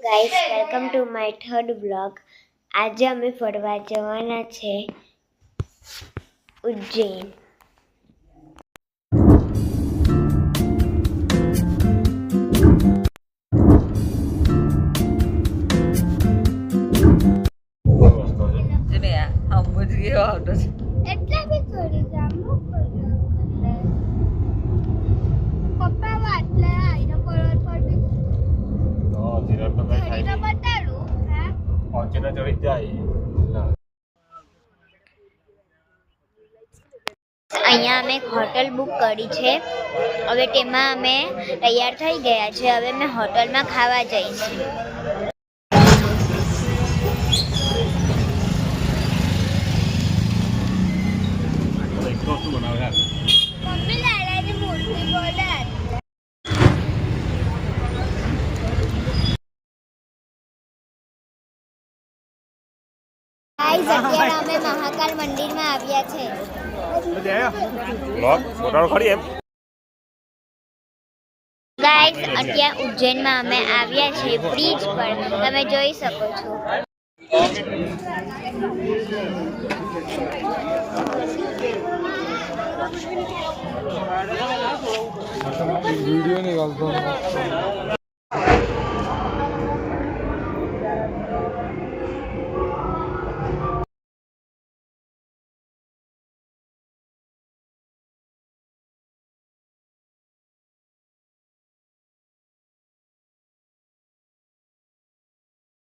Guys welcome to my third blog. આજે અમે ફરવા જવાના છે ઉજ્જૈન। એટલે બી કરી જામું પપ્પા વાટલે આઈનો પરત પડી તો ધીરે તો કઈ થાય તો બતાડું હા પહોંચીને ચડી જાય। અહીંયા અમે હોટલ બુક કરી છે। હવે તેમાં અમે તૈયાર થઈ ગયા છે। હવે અમે હોટલમાં ખાવા જઈશું। એક વસ્તુ બનાવે મમ્મી લાલાની મૂર્તિ બોલે। ગાઈસ અત્યારે અમે મહાકાલ મંદિરમાં આવ્યા છે। બ્લોગ ફોટો ખરી એમ ગાઈસ અત્યારે ઉજ્જૈનમાં અમે આવ્યા છીએ બ્રિજ પર, તમે જોઈ શકો છો। वीडियो निकालता हूँ।